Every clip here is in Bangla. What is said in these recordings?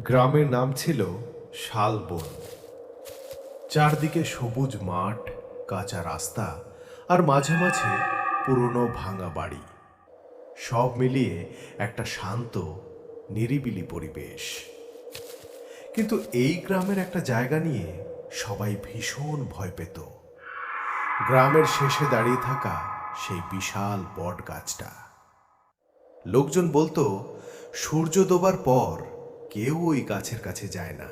গ্রামের নাম ছিল শালবন। চারদিকে সবুজ মাঠ, কাঁচা রাস্তা আর মাঝে মাঝে পুরনো ভাঙা বাড়ি, সব মিলিয়ে একটা শান্ত নিরিবিলি পরিবেশ। কিন্তু এই গ্রামের একটা জায়গা নিয়ে সবাই ভীষণ ভয় পেত। গ্রামের শেষে দাঁড়িয়ে থাকা সেই বিশাল বট গাছটা। লোকজন বলতো সূর্য ডোবার পর কেউ ওই গাছের কাছে যায় না,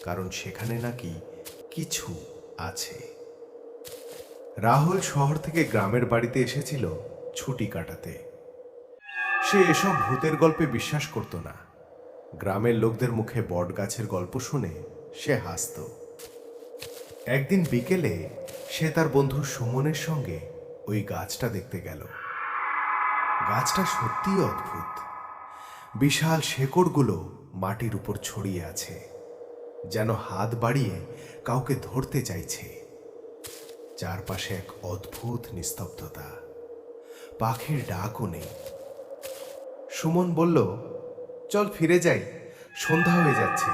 কারণ সেখানে নাকি কিছু আছে। রাহুল শহর থেকে গ্রামের বাড়িতে এসেছিল ছুটি কাটাতে। সে এসব ভূতের গল্পে বিশ্বাস করত না। গ্রামের লোকদের মুখে বট গাছের গল্প শুনে সে হাসত। একদিন বিকেলে সে তার বন্ধু সুমনের সঙ্গে ওই গাছটা দেখতে গেল। গাছটা সত্যিই অদ্ভুত। বিশাল শেকড়গুলো মাটির উপর ছড়িয়ে আছে, যেন হাত বাড়িয়ে কাউকে ধরতে চাইছে। চারপাশে এক অদ্ভুত নিস্তব্ধতা, পাখির ডাকও নেই। সুমন বলল, চল ফিরে যাই, সন্ধ্যা হয়ে যাচ্ছে।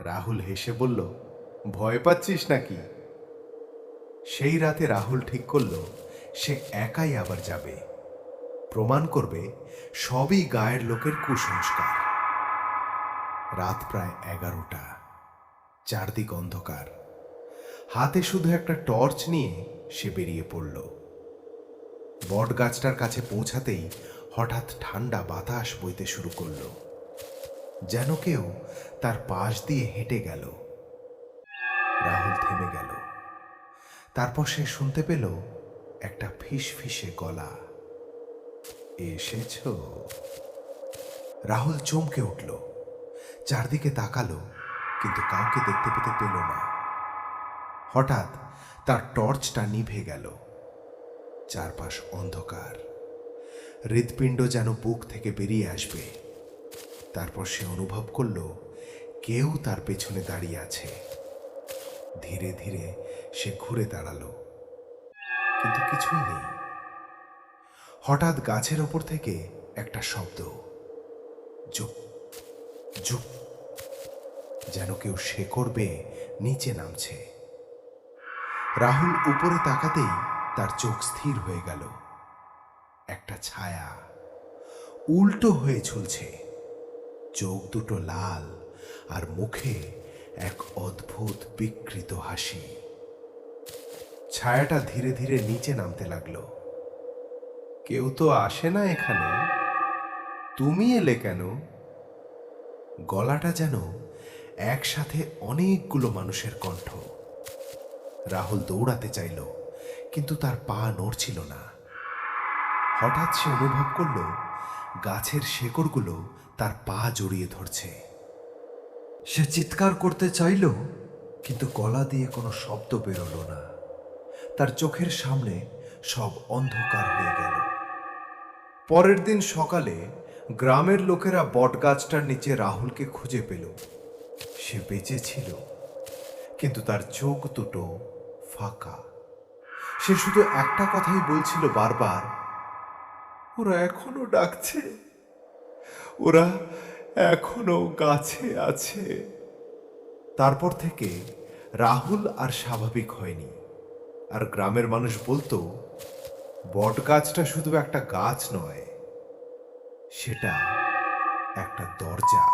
রাহুল হেসে বলল, ভয় পাচ্ছিস নাকি? সেই রাতে রাহুল ঠিক করল সে একাই আবার যাবে, প্রমাণ করবে সবই গায়ের লোকের কুসংস্কার। রাত প্রায় 11টা, চারদিক অন্ধকার। হাতে শুধু একটা টর্চ নিয়ে সে বেরিয়ে পড়ল। বট গাছটার কাছে পৌঁছাতেই হঠাৎ ঠান্ডা বাতাস বইতে শুরু করল, যেন কেউ তার পাশ দিয়ে হেঁটে গেল। রাহুল থেমে গেল। তারপর সে শুনতে পেল একটা ফিসফিসে গলা, এসেছ? রাহুল চমকে উঠল, চারদিকে তাকালো, কিন্তু কাউকে দেখতে পেতে পেল না। হঠাৎ তার টর্চটা নিভে গেল। চারপাশ অন্ধকার, হৃৎপিণ্ড যেন বুক থেকে বেরিয়ে আসবে। তারপর সে অনুভব করল কেউ তার পেছনে দাঁড়িয়ে আছে। ধীরে ধীরে সে ঘুরে দাঁড়ালো, কিন্তু কিছুই নেই। হঠাৎ গাছের ওপর থেকে একটা শব্দ, জুপ জুপ, যেন কেউ শেকড় বেয়ে নিচে নামছে। রাহুল উপরে তাকাতেই তার চোখ স্থির হয়ে গেল। একটা ছায়া উল্টো হয়ে ঝুলছে, চোখ দুটো লাল, আর মুখে এক অদ্ভুত বিকৃত হাসি। ছায়াটা ধীরে ধীরে নিচে নামতে লাগলো। কেউ তো আসে না এখানে, তুমি এলে কেন? গলাটা যেন একসাথে অনেকগুলো মানুষের কণ্ঠ। রাহুল দৌড়াতে চাইল, কিন্তু তার পা নড়ছিল না। হঠাৎ সে অনুভব করল গাছের শেকড়গুলো তার পা জড়িয়ে ধরছে। সে চিৎকার করতে চাইল, কিন্তু গলা দিয়ে কোনো শব্দ বেরোলো না। তার চোখের সামনে সব অন্ধকার হয়ে গেল। পরের দিন সকালে গ্রামের লোকেরা বটগাছটার নিচে রাহুলকে খুঁজে পেল। সে বেঁচে ছিল, কিন্তু তার চোখ দুটো ফাঁকা। সে শুধু একটা কথাই বলছিল বারবার, ওরা এখনো ডাকছে, ওরা এখনো গাছে আছে। তারপর থেকে রাহুল আর স্বাভাবিক হয়নি। আর গ্রামের মানুষ বলতো বট গাছটা শুধু একটা গাছ নয়, সেটা একটা দরজা।